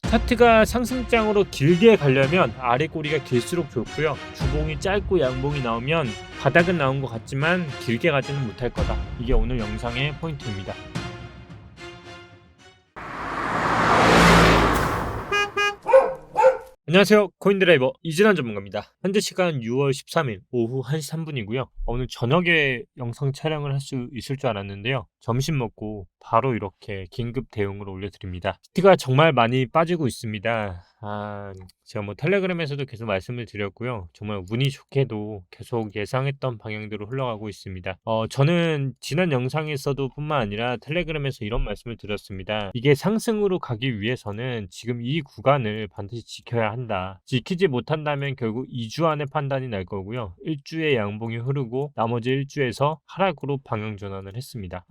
차트가 상승장으로 길게 가려면 아래 꼬리가 길수록 좋고요. 주봉이 짧고 양봉이 나오면 바닥은 나온 것 같지만 길게 가지는 못할 거다. 이게 오늘 영상의 포인트입니다. 안녕하세요, 코인드라이버 이진환 전문가입니다. 현재 시간 6월 13일 오후 1시 3분이고요 오늘 저녁에 영상 촬영을 할 수 있을 줄 알았는데요, 점심 먹고 바로 이렇게 긴급 대응을 올려드립니다. 시트가 정말 많이 빠지고 있습니다. 제가 텔레그램에서도 계속 말씀을 드렸고요, 정말 운이 좋게도 계속 예상했던 방향대로 흘러가고 있습니다. 저는 지난 영상에서도 뿐만 아니라 텔레그램에서 이런 말씀을 드렸습니다. 이게 상승으로 가기 위해서는 지금 이 구간을 반드시 지켜야 한다. 지키지 못한다면 결국 2주 안에 판단이 날 거고요, 1주의 양봉이 흐르고 나머지 1주에서 하락으로 방향 전환을 했습니다.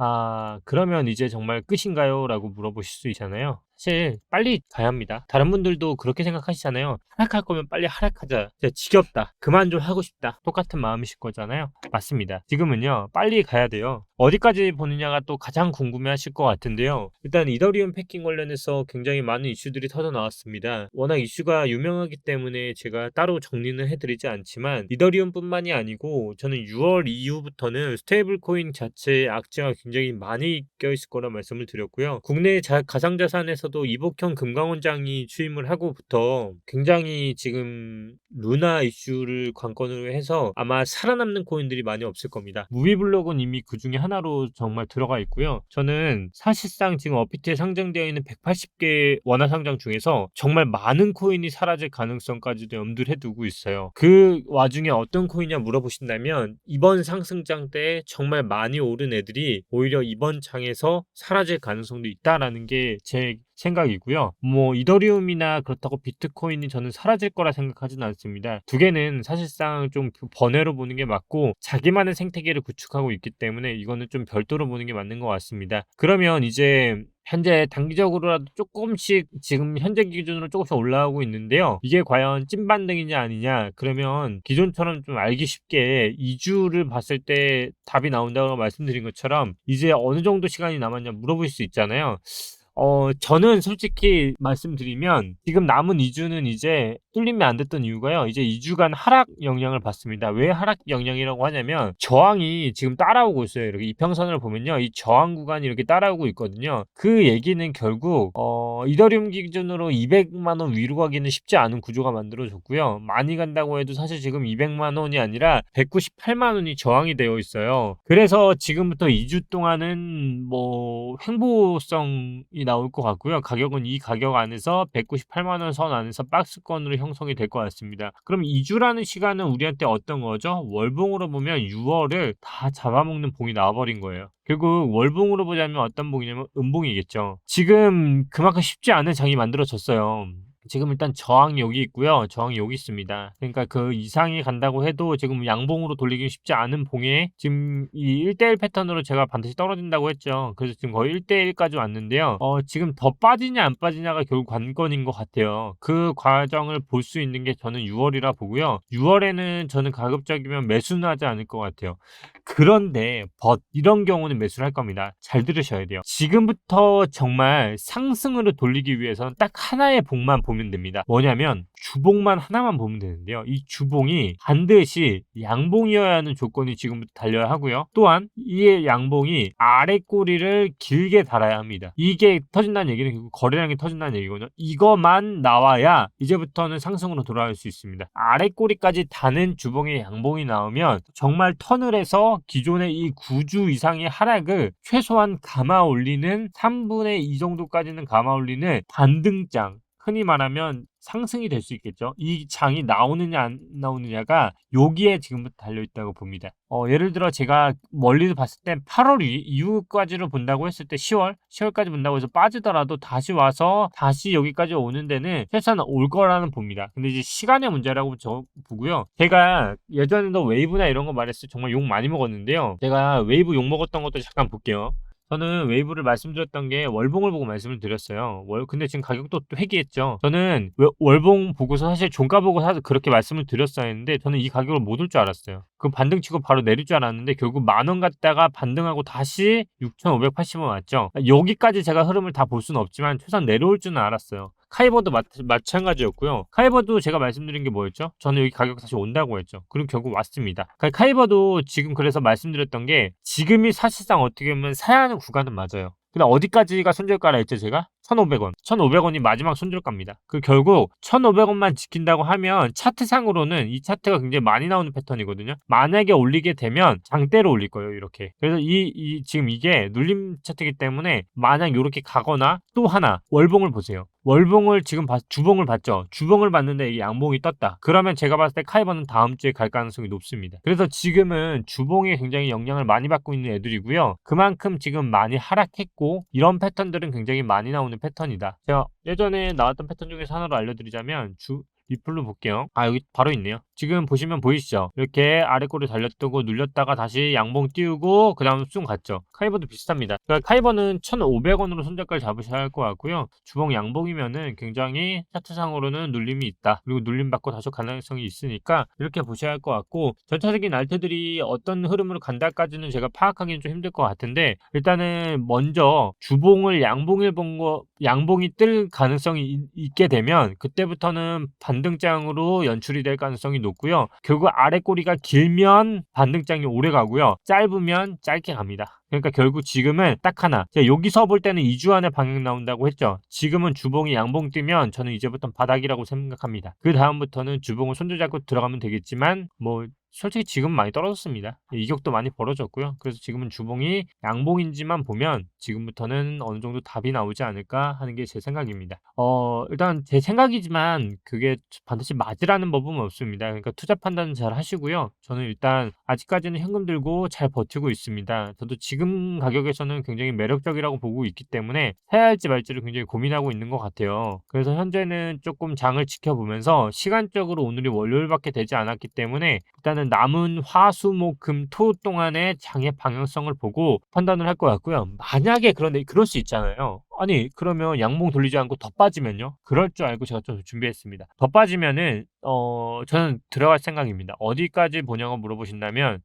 그러면 이제 정말 끝인가요? 라고 물어보실 수 있잖아요. 사실 빨리 가야 합니다. 다른 분들도 그렇게 생각하시잖아요. 하락할 거면 빨리 하락하자. 진짜 지겹다. 그만 좀 하고 싶다. 똑같은 마음이실 거잖아요. 맞습니다. 지금은요, 빨리 가야 돼요. 어디까지 보느냐가 또 가장 궁금해 하실 것 같은데요. 일단 이더리움 패킹 관련해서 굉장히 많은 이슈들이 터져 나왔습니다. 워낙 이슈가 유명하기 때문에 제가 따로 정리는 해드리지 않지만, 이더리움 뿐만이 아니고 저는 6월 이후부터는 스테이블 코인 자체에 악재가 굉장히 많이 껴있을 거라 말씀을 드렸고요. 국내 가상자산에서도 이복형 금감원장이 취임을 하고부터 굉장히 지금 루나 이슈를 관건으로 해서 아마 살아남는 코인들이 많이 없을 겁니다. 무비블록은 이미 그 중에 하나로 정말 들어가 있고요. 저는 사실상 지금 업비트에 상장되어 있는 180개 원화 상장 중에서 정말 많은 코인이 사라질 가능성까지도 염두를 해두고 있어요. 그 와중에 어떤 코인이냐 물어보신다면, 이번 상승장 때 정말 많이 오른 애들이 오히려 이번 장에서 사라질 가능성도 있다라는 게 제 생각이고요. 이더리움이나 그렇다고 비트코인이 저는 사라질 거라 생각하지는 않습니다. 두 개는 사실상 좀 번외로 보는 게 맞고, 자기만의 생태계를 구축하고 있기 때문에 이거는 좀 별도로 보는 게 맞는 것 같습니다. 그러면 이제 현재 단기적으로라도 조금씩, 지금 현재 기준으로 조금씩 올라오고 있는데요, 이게 과연 찐반등이냐 아니냐, 그러면 기존처럼 좀 알기 쉽게 2주를 봤을 때 답이 나온다고 말씀드린 것처럼 이제 어느 정도 시간이 남았냐 물어볼 수 있잖아요. 저는 솔직히 말씀드리면 지금 남은 2주는 이제 뚫림이 안 됐던 이유가요, 이제 2주간 하락 영향을 받습니다. 왜 하락 영향이라고 하냐면, 저항이 지금 따라오고 있어요. 이렇게 이평선을 보면요, 이 저항 구간이 이렇게 따라오고 있거든요. 그 얘기는 결국 이더리움 기준으로 200만 원 위로 가기는 쉽지 않은 구조가 만들어졌고요. 많이 간다고 해도 사실 지금 200만 원이 아니라 198만 원이 저항이 되어 있어요. 그래서 지금부터 2주 동안은 횡보성이 나올 것 같고요. 가격은 이 가격 안에서 198만 원 선 안에서 박스권으로 형성이 될 것 같습니다. 그럼 2주라는 시간은 우리한테 어떤 거죠? 월봉으로 보면 6월을 다 잡아먹는 봉이 나와버린 거예요. 결국 월봉으로 보자면 어떤 봉이냐면 음봉이겠죠. 지금 그만큼 쉽지 않은 장이 만들어졌어요. 지금 일단 저항이 여기 있고요, 저항이 여기 있습니다. 그러니까 그 이상이 간다고 해도 지금 양봉으로 돌리기 쉽지 않은 봉에 지금 이 1대1 패턴으로 제가 반드시 떨어진다고 했죠. 그래서 지금 거의 1대1까지 왔는데요, 지금 더 빠지냐 안 빠지냐가 결국 관건인 것 같아요. 그 과정을 볼 수 있는 게 저는 6월이라 보고요, 6월에는 저는 가급적이면 매수는 하지 않을 것 같아요. 그런데 이런 경우는 매수를 할 겁니다. 잘 들으셔야 돼요. 지금부터 정말 상승으로 돌리기 위해서는 딱 하나의 봉만 보면 됩니다. 뭐냐면 주봉만 하나만 보면 되는데요, 이 주봉이 반드시 양봉이어야 하는 조건이 지금부터 달려야 하고요, 또한 이 양봉이 아래 꼬리를 길게 달아야 합니다. 이게 터진다는 얘기는 결국 거래량이 터진다는 얘기거든요. 이것만 나와야 이제부터는 상승으로 돌아갈 수 있습니다. 아래 꼬리까지 다는 주봉의 양봉이 나오면 정말 턴을 해서 기존의 이 9주 이상의 하락을 최소한 감아 올리는, 3분의 2 정도까지는 감아 올리는 반등장, 흔히 말하면 상승이 될 수 있겠죠. 이 장이 나오느냐 안 나오느냐가 여기에 지금부터 달려있다고 봅니다. 예를 들어 제가 멀리서 봤을 때 8월 이후까지를 본다고 했을 때 10월까지 본다고 해서 빠지더라도 다시 와서 다시 여기까지 오는 데는 최소한 올 거라는 봅니다. 근데 이제 시간의 문제라고 저 보고요. 제가 예전에도 웨이브나 이런 거 말했을 때 정말 욕 많이 먹었는데요, 제가 웨이브 욕 먹었던 것도 잠깐 볼게요. 저는 웨이브를 말씀드렸던 게 월봉을 보고 말씀을 드렸어요. 근데 지금 가격도 또 회귀했죠. 저는 월봉 보고서 사실 종가 보고 사서 그렇게 말씀을 드렸어야 했는데, 저는 이 가격을 못 올 줄 알았어요. 그 반등 치고 바로 내릴 줄 알았는데 결국 10,000원 갔다가 반등하고 다시 6,580원 왔죠. 여기까지 제가 흐름을 다 볼 수는 없지만 최소한 내려올 줄은 알았어요. 카이버도 마찬가지였고요. 카이버도 제가 말씀드린 게 뭐였죠? 저는 여기 가격 다시 온다고 했죠. 그리고 결국 왔습니다. 카이버도 지금 그래서 말씀드렸던 게 지금이 사실상 어떻게 보면 사야 하는 구간은 맞아요. 근데 어디까지가 손절가라 했죠, 제가? 1,500원. 1,500원이 마지막 손절가입니다. 결국 1,500원만 지킨다고 하면 차트상으로는 이 차트가 굉장히 많이 나오는 패턴이거든요. 만약에 올리게 되면 장대로 올릴 거예요, 이렇게. 그래서 지금 이게 눌림 차트이기 때문에 만약 이렇게 가거나 또 하나 월봉을 보세요. 월봉을 지금 주봉을 봤죠. 주봉을 봤는데 이게 양봉이 떴다. 그러면 제가 봤을 때 카이버는 다음 주에 갈 가능성이 높습니다. 그래서 지금은 주봉에 굉장히 영향을 많이 받고 있는 애들이고요. 그만큼 지금 많이 하락했고 이런 패턴들은 굉장히 많이 나오는 패턴이다. 제가 예전에 나왔던 패턴 중에서 하나로 알려드리자면 리플로 볼게요. 여기 바로 있네요. 지금 보시면 보이시죠? 이렇게 아래 꼬리 달렸다고 눌렸다가 다시 양봉 띄우고 그 다음 쑥 갔죠. 카이버도 비슷합니다. 그러니까 카이버는 1,500원으로 손절가를 잡으셔야 할 것 같고요. 주봉 양봉이면은 굉장히 차트상으로는 눌림이 있다. 그리고 눌림 받고 다시 가능성이 있으니까 이렇게 보셔야 할 것 같고, 전체적인 알트들이 어떤 흐름으로 간다까지는 제가 파악하기는 좀 힘들 것 같은데, 일단은 먼저 주봉을 양봉이 뜰 가능성이 있게 되면 그때부터는 반등장으로 연출이 될 가능성이 높고요. 결국 아래 꼬리가 길면 반등장이 오래 가고요. 짧으면 짧게 갑니다. 그러니까 결국 지금은 딱 하나. 제가 여기서 볼 때는 2주 안에 방향 나온다고 했죠. 지금은 주봉이 양봉 뜨면 저는 이제부터 바닥이라고 생각합니다. 그 다음부터는 주봉을 손절 잡고 들어가면 되겠지만 솔직히 지금 많이 떨어졌습니다. 이격도 많이 벌어졌고요. 그래서 지금은 주봉이 양봉인지만 보면 지금부터는 어느 정도 답이 나오지 않을까 하는 게 제 생각입니다. 일단 제 생각이지만 그게 반드시 맞으라는 법은 없습니다. 그러니까 투자 판단은 잘 하시고요. 저는 일단 아직까지는 현금 들고 잘 버티고 있습니다. 저도 지금 가격에서는 굉장히 매력적이라고 보고 있기 때문에 사야 할지 말지를 굉장히 고민하고 있는 것 같아요. 그래서 현재는 조금 장을 지켜보면서, 시간적으로 오늘이 월요일밖에 되지 않았기 때문에 일단은 남은 화, 수, 목, 금, 토 동안의 장의 방향성을 보고 판단을 할 것 같고요. 만약에 그런데 그럴 수 있잖아요. 아니 그러면 양봉 돌리지 않고 더 빠지면요? 그럴 줄 알고 제가 좀 준비했습니다. 더 빠지면은 저는 들어갈 생각입니다. 어디까지 보냐고 물어보신다면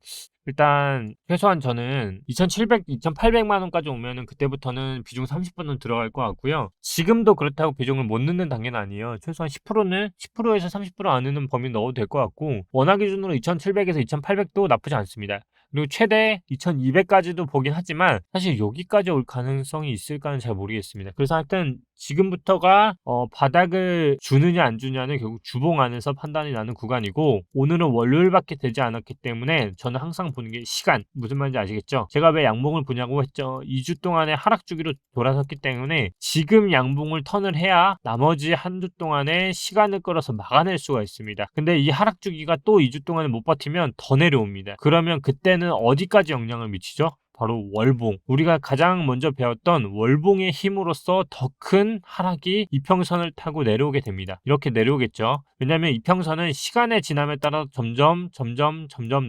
일단 최소한 저는 2,700, 2,800만 원까지 오면은 그때부터는 비중 30%는 들어갈 것 같고요. 지금도 그렇다고 비중을 못 넣는 단계는 아니에요. 최소한 10%에서 30% 안에는 범위 넣어도 될 것 같고, 원화 기준으로 2,700에서 2,800도 나쁘지 않습니다. 그리고 최대 2,200까지도 보긴 하지만 사실 여기까지 올 가능성이 있을까는 잘 모르겠습니다. 그래서 하여튼 지금부터가 바닥을 주느냐 안 주냐는 결국 주봉 안에서 판단이 나는 구간이고, 오늘은 월요일밖에 되지 않았기 때문에 저는 항상 보는 게 시간. 무슨 말인지 아시겠죠? 제가 왜 양봉을 보냐고 했죠. 2주 동안의 하락 주기로 돌아섰기 때문에 지금 양봉을 턴을 해야 나머지 한주 동안에 시간을 끌어서 막아낼 수가 있습니다. 근데 이 하락 주기가 또 2주 동안에 못 버티면 더 내려옵니다. 그러면 그때는 어디까지 영향을 미치죠? 바로 월봉. 우리가 가장 먼저 배웠던 월봉의 힘으로써 더 큰 하락이 이평선을 타고 내려오게 됩니다. 이렇게 내려오겠죠. 왜냐하면 이평선은 시간의 지남에 따라 점점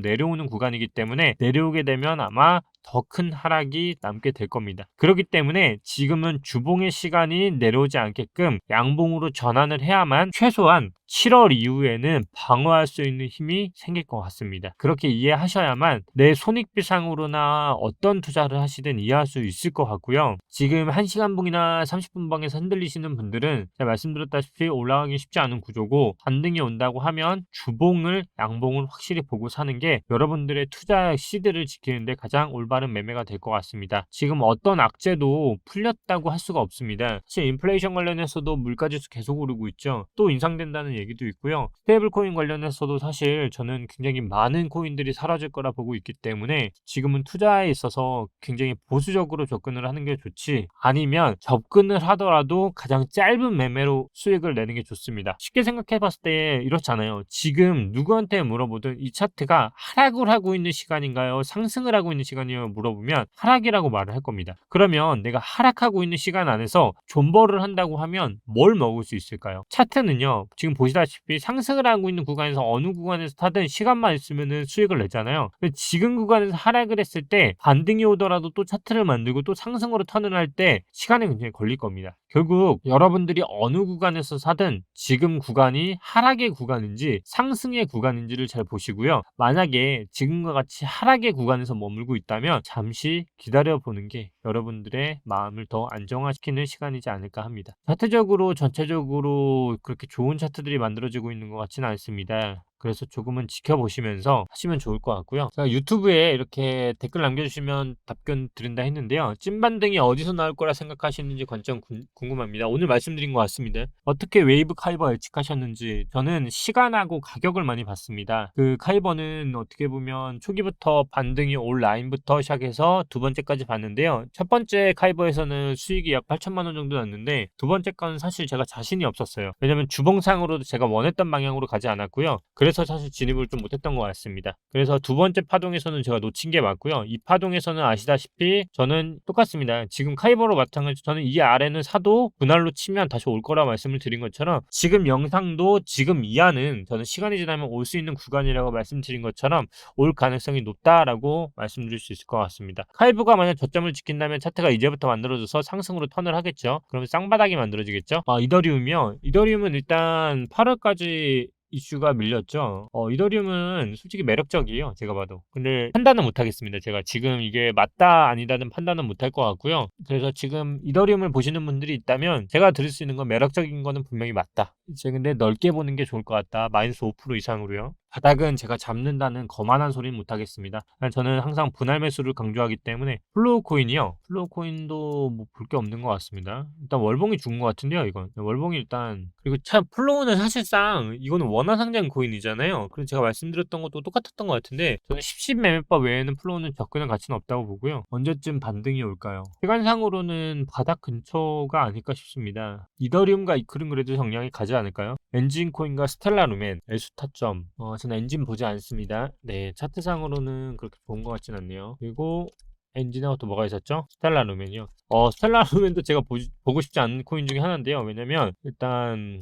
내려오는 구간이기 때문에 내려오게 되면 아마 더 큰 하락이 남게 될 겁니다. 그렇기 때문에 지금은 주봉의 시간이 내려오지 않게끔 양봉으로 전환을 해야만 최소한 7월 이후에는 방어할 수 있는 힘이 생길 것 같습니다. 그렇게 이해하셔야만 내 손익비상으로나 어떤 투자를 하시든 이해할 수 있을 것 같고요. 지금 1시간봉이나 30분봉에서 흔들리시는 분들은 제가 말씀드렸다시피 올라가기 쉽지 않은 구조고, 반등이 온다고 하면 주봉을 양봉을 확실히 보고 사는 게 여러분들의 투자 시드를 지키는데 가장 올바른 매매가 될 것 같습니다. 지금 어떤 악재도 풀렸다고 할 수가 없습니다. 사실 인플레이션 관련해서도 물가지수 계속 오르고 있죠. 또 인상된다는 얘기도 있고요. 스테이블 코인 관련해서도 사실 저는 굉장히 많은 코인들이 사라질 거라 보고 있기 때문에 지금은 투자에 있어서 굉장히 보수적으로 접근을 하는 게 좋지, 아니면 접근을 하더라도 가장 짧은 매매로 수익을 내는 게 좋습니다. 쉽게 생각해 봤을 때 이렇잖아요. 지금 누구한테 물어보든 이 차트가 하락을 하고 있는 시간인가요? 상승을 하고 있는 시간이요? 물어보면 하락이라고 말을 할 겁니다. 그러면 내가 하락하고 있는 시간 안에서 존버를 한다고 하면 뭘 먹을 수 있을까요? 차트는요, 지금 보시다시피 상승을 하고 있는 구간에서 어느 구간에서 타든 시간만 있으면 수익을 내잖아요. 근데 지금 구간에서 하락을 했을 때 반등이 오더라도 또 차트를 만들고 또 상승으로 턴을 할 때 시간이 굉장히 걸릴 겁니다. 결국 여러분들이 어느 구간에서 사든 지금 구간이 하락의 구간인지 상승의 구간인지를 잘 보시고요. 만약에 지금과 같이 하락의 구간에서 머물고 있다면 잠시 기다려보는 게 여러분들의 마음을 더 안정화시키는 시간이지 않을까 합니다. 차트적으로 전체적으로 그렇게 좋은 차트들이 만들어지고 있는 것 같지는 않습니다. 그래서 조금은 지켜보시면서 하시면 좋을 것 같고요. 제가 유튜브에 이렇게 댓글 남겨주시면 답변 드린다 했는데요. 찐반등이 어디서 나올 거라 생각하시는지 관점 궁금합니다. 오늘 말씀드린 것 같습니다. 어떻게 웨이브 카이버 예측하셨는지 저는 시간하고 가격을 많이 봤습니다. 그 카이버는 어떻게 보면 초기부터 반등이 올 라인부터 시작해서 두 번째까지 봤는데요. 첫 번째 카이버에서는 수익이 약 8천만 원 정도 났는데 두 번째 건 사실 제가 자신이 없었어요. 왜냐면 주봉상으로도 제가 원했던 방향으로 가지 않았고요. 그래서 사실 진입을 좀 못했던 것 같습니다. 그래서 두 번째 파동에서는 제가 놓친 게 맞고요. 이 파동에서는 아시다시피 저는 똑같습니다. 지금 카이버로 마찬가지 저는 이 아래는 사도 분할로 치면 다시 올 거라 말씀을 드린 것처럼 지금 영상도 지금 이하는 저는 시간이 지나면 올 수 있는 구간이라고 말씀드린 것처럼 올 가능성이 높다라고 말씀드릴 수 있을 것 같습니다. 카이버가 만약 저점을 지킨다면 차트가 이제부터 만들어져서 상승으로 턴을 하겠죠. 그러면 쌍바닥이 만들어지겠죠. 이더리움이요. 이더리움은 일단 8월까지 이슈가 밀렸죠. 이더리움은 솔직히 매력적이에요. 제가 봐도. 근데 판단은 못하겠습니다. 제가 지금 이게 맞다 아니다는 판단은 못할 것 같고요. 그래서 지금 이더리움을 보시는 분들이 있다면 제가 드릴 수 있는 건 매력적인 거는 분명히 맞다. 이제 근데 넓게 보는 게 좋을 것 같다. 마이너스 5% 이상으로요. 바닥은 제가 잡는다는 거만한 소리는 못하겠습니다. 저는 항상 분할 매수를 강조하기 때문에 플로우 코인이요. 플로우 코인도 뭐 볼 게 없는 것 같습니다. 일단 월봉이 죽은 것 같은데요, 이건. 월봉이 일단 그리고 참 플로우는 사실상 이거는 원화상장 코인이잖아요. 그래서 제가 말씀드렸던 것도 똑같았던 것 같은데 저는 10 매매법 외에는 플로우는 접근할 가치는 없다고 보고요. 언제쯤 반등이 올까요? 시간상으로는 바닥 근처가 아닐까 싶습니다. 이더리움과 이크림 그래도 정량이 가지 않을까요? 엔진코인과 스텔라루멘, 엘수타점. 저는 엔진 보지 않습니다. 네, 차트상으로는 그렇게 좋은 것 같진 않네요. 그리고 엔진하고 또 뭐가 있었죠? 스텔라루멘이요. 스텔라루멘도 제가 보고 싶지 않은 코인 중에 하나인데요. 왜냐면 일단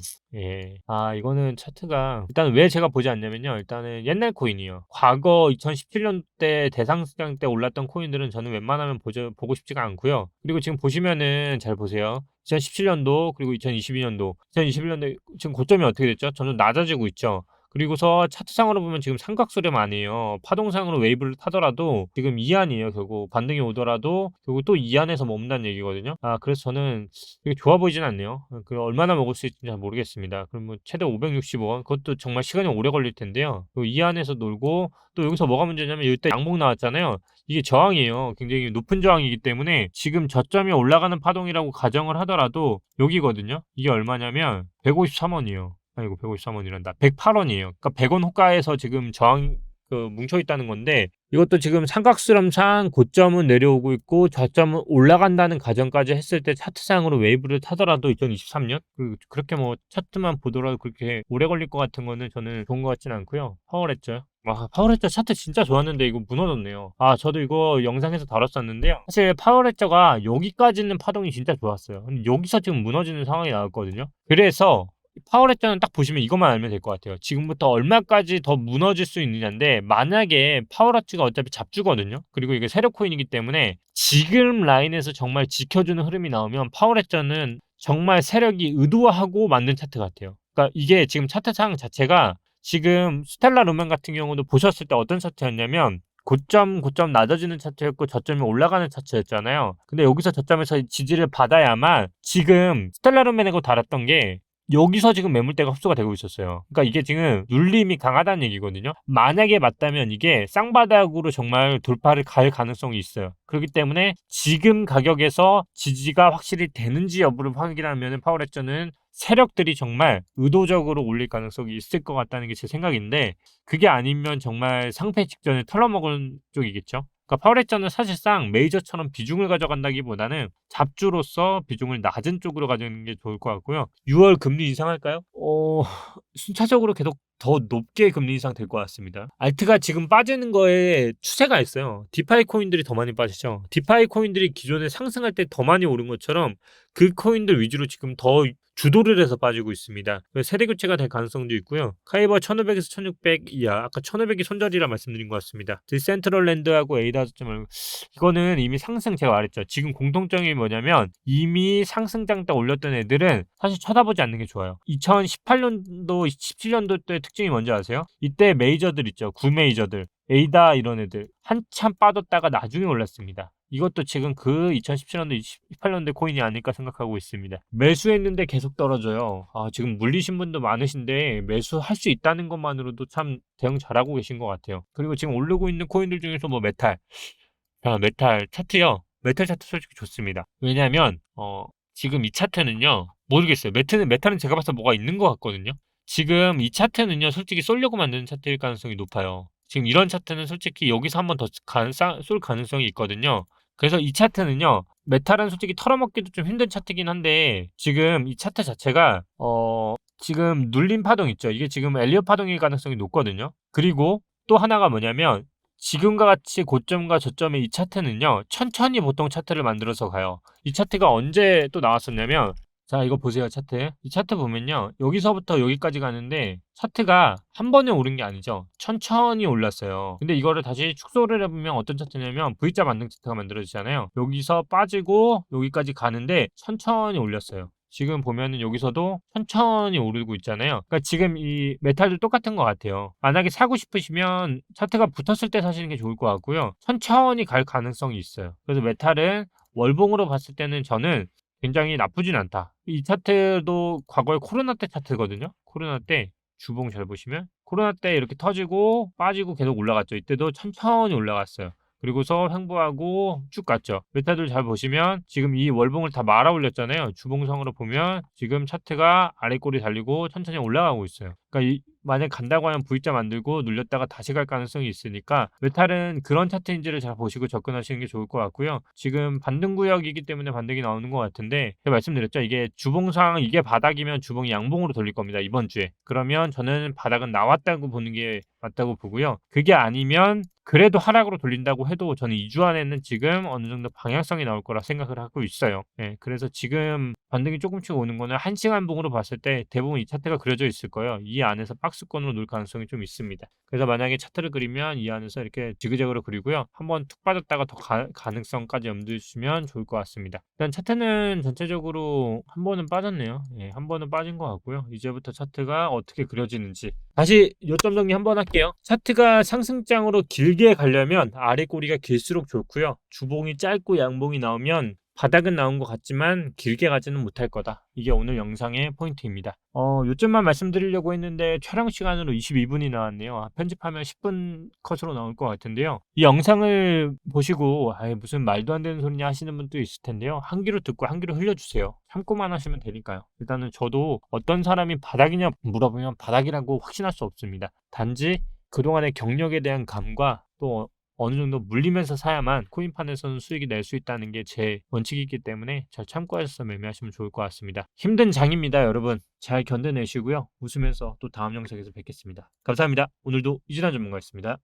이거는 차트가 일단 왜 제가 보지 않냐면요. 일단은 옛날 코인이요. 과거 2017년 때 대상시장 때 올랐던 코인들은 저는 웬만하면 보고 싶지가 않고요. 그리고 지금 보시면은 잘 보세요. 2017년도 그리고 2022년도 2021년도 지금 고점이 어떻게 됐죠? 점점 낮아지고 있죠. 그리고서 차트상으로 보면 지금 삼각수렴 아니에요. 파동상으로 웨이브를 타더라도 지금 이안이에요. 결국 반등이 오더라도 결국 또 이안에서 머문다는 얘기거든요. 그래서 저는 되게 좋아 보이진 않네요. 그 얼마나 먹을 수 있을지 잘 모르겠습니다. 그럼 뭐 최대 565원 그것도 정말 시간이 오래 걸릴 텐데요. 이안에서 놀고 또 여기서 뭐가 문제냐면 이때 양봉 나왔잖아요. 이게 저항이에요. 굉장히 높은 저항이기 때문에 지금 저점이 올라가는 파동이라고 가정을 하더라도 여기거든요. 이게 얼마냐면 153원이에요. 아이고 153원이란다. 108원이에요. 그러니까 100원 호가에서 지금 저항 뭉쳐 있다는 건데 이것도 지금 삼각수렴상 고점은 내려오고 있고 저점은 올라간다는 가정까지 했을 때 차트상으로 웨이브를 타더라도 2023년 그렇게 뭐 차트만 보더라도 그렇게 오래 걸릴 것 같은 거는 저는 좋은 것 같지는 않고요. 파워레죠. 파워레저 차트 진짜 좋았는데 이거 무너졌네요. 저도 이거 영상에서 다뤘었는데요. 사실 파워레저가 여기까지는 파동이 진짜 좋았어요. 근데 여기서 지금 무너지는 상황이 나왔거든요. 그래서 파워레저는 딱 보시면 이것만 알면 될 것 같아요. 지금부터 얼마까지 더 무너질 수 있느냐인데 만약에 파워레저가 어차피 잡주거든요. 그리고 이게 세력 코인이기 때문에 지금 라인에서 정말 지켜주는 흐름이 나오면 파워레저는 정말 세력이 의도하고 만든 차트 같아요. 그러니까 이게 지금 차트상 자체가 지금 스텔라 루멘 같은 경우도 보셨을 때 어떤 차트였냐면 고점 낮아지는 차트였고 저점이 올라가는 차트였잖아요. 근데 여기서 저점에서 지지를 받아야만 지금 스텔라 루멘하고 달았던 게 여기서 지금 매물대가 흡수가 되고 있었어요. 그러니까 이게 지금 눌림이 강하다는 얘기거든요. 만약에 맞다면 이게 쌍바닥으로 정말 돌파를 갈 가능성이 있어요. 그렇기 때문에 지금 가격에서 지지가 확실히 되는지 여부를 확인하면 파워레저는 세력들이 정말 의도적으로 올릴 가능성이 있을 것 같다는 게 제 생각인데 그게 아니면 정말 상패 직전에 털어먹은 쪽이겠죠. 그러니까 파워레저는 사실상 메이저처럼 비중을 가져간다기보다는 잡주로서 비중을 낮은 쪽으로 가져가는 게 좋을 것 같고요. 6월 금리 인상할까요? 순차적으로 계속 더 높게 금리 인상 될 것 같습니다. 알트가 지금 빠지는 거에 추세가 있어요. 디파이 코인들이 더 많이 빠지죠. 디파이 코인들이 기존에 상승할 때 더 많이 오른 것처럼 그 코인들 위주로 지금 더 주도를 해서 빠지고 있습니다. 세대 교체가 될 가능성도 있고요. 카이버 1500에서 1600 이하, 아까 1500이 손절이라 말씀드린 것 같습니다. 디센트럴랜드하고 에이다점을 이거는 이미 상승 제가 말했죠. 지금 공통점이 뭐냐면 이미 상승장 딱 올렸던 애들은 사실 쳐다보지 않는 게 좋아요. 2018년도, 17년도 때 특징이 뭔지 아세요? 이때 메이저들 있죠. 구메이저들. 에이다 이런 애들 한참 빠졌다가 나중에 올랐습니다. 이것도 지금 그 2017년도, 18년도 코인이 아닐까 생각하고 있습니다. 매수했는데 계속 떨어져요. 지금 물리신 분도 많으신데 매수할 수 있다는 것만으로도 참 대응 잘하고 계신 것 같아요. 그리고 지금 오르고 있는 코인들 중에서 뭐 메탈, 메탈 차트요. 메탈 차트 솔직히 좋습니다. 왜냐하면 지금 이 차트는요. 모르겠어요. 메탈은 제가 봐서 뭐가 있는 것 같거든요. 지금 이 차트는요. 솔직히 쏠려고 만드는 차트일 가능성이 높아요. 지금 이런 차트는 솔직히 여기서 한번 더 쏠 가능성이 있거든요. 그래서 이 차트는요. 메탈은 솔직히 털어먹기도 좀 힘든 차트긴 한데 지금 이 차트 자체가 지금 눌림 파동 있죠. 이게 지금 엘리엇 파동일 가능성이 높거든요. 그리고 또 하나가 뭐냐면 지금과 같이 고점과 저점의 이 차트는요. 천천히 보통 차트를 만들어서 가요. 이 차트가 언제 또 나왔었냐면 자, 이거 보세요, 차트. 이 차트 보면요. 여기서부터 여기까지 가는데 차트가 한 번에 오른 게 아니죠. 천천히 올랐어요. 근데 이거를 다시 축소를 해보면 어떤 차트냐면 V자 반등 차트가 만들어지잖아요. 여기서 빠지고 여기까지 가는데 천천히 올렸어요. 지금 보면은 여기서도 천천히 오르고 있잖아요. 그러니까 지금 이 메탈도 똑같은 것 같아요. 만약에 사고 싶으시면 차트가 붙었을 때 사시는 게 좋을 것 같고요. 천천히 갈 가능성이 있어요. 그래서 메탈은 월봉으로 봤을 때는 저는 굉장히 나쁘진 않다. 이 차트도 과거에 코로나 때 차트거든요. 코로나 때 주봉 잘 보시면 코로나 때 이렇게 터지고 빠지고 계속 올라갔죠. 이때도 천천히 올라갔어요. 그리고서 횡보하고 쭉 갔죠. 메타들 잘 보시면 지금 이 월봉을 다 말아 올렸잖아요. 주봉성으로 보면 지금 차트가 아래 꼬리 달리고 천천히 올라가고 있어요. 그러니까 만약 간다고 하면 V자 만들고 눌렸다가 다시 갈 가능성이 있으니까 메탈은 그런 차트인지를 잘 보시고 접근하시는 게 좋을 것 같고요. 지금 반등 구역이기 때문에 반등이 나오는 것 같은데 제가 말씀드렸죠. 이게 주봉상 이게 바닥이면 주봉이 양봉으로 돌릴 겁니다. 이번 주에. 그러면 저는 바닥은 나왔다고 보는 게 맞다고 보고요. 그게 아니면 그래도 하락으로 돌린다고 해도 저는 2주 안에는 지금 어느 정도 방향성이 나올 거라 생각을 하고 있어요. 그래서 지금 반등이 조금씩 오는 거는 1시간 봉으로 봤을 때 대부분 이 차트가 그려져 있을 거예요. 이 안에서 박스권으로 놓을 가능성이 좀 있습니다. 그래서 만약에 차트를 그리면 이 안에서 이렇게 지그재그로 그리고요. 한번 툭 빠졌다가 더 가능성까지 염두에 주시면 좋을 것 같습니다. 일단 차트는 전체적으로 한 번은 빠졌네요. 한 번은 빠진 것 같고요. 이제부터 차트가 어떻게 그려지는지 다시 요점 정리 한번 할게요. 차트가 상승장으로 길게 가려면 아래 꼬리가 길수록 좋고요. 주봉이 짧고 양봉이 나오면 바닥은 나온 것 같지만 길게 가지는 못할 거다. 이게 오늘 영상의 포인트입니다. 요점만 말씀드리려고 했는데 촬영 시간으로 22분이 나왔네요. 편집하면 10분 컷으로 나올 것 같은데요. 이 영상을 보시고 무슨 말도 안 되는 소리냐 하시는 분도 있을 텐데요. 한 귀로 듣고 한 귀로 흘려주세요. 참고만 하시면 되니까요. 일단은 저도 어떤 사람이 바닥이냐 물어보면 바닥이라고 확신할 수 없습니다. 단지 그동안의 경력에 대한 감과 또 어느 정도 물리면서 사야만 코인판에서는 수익이 낼 수 있다는 게 제 원칙이기 때문에 잘 참고하셔서 매매하시면 좋을 것 같습니다. 힘든 장입니다, 여러분. 잘 견뎌내시고요. 웃으면서 또 다음 영상에서 뵙겠습니다. 감사합니다. 오늘도 이진환 전문가였습니다.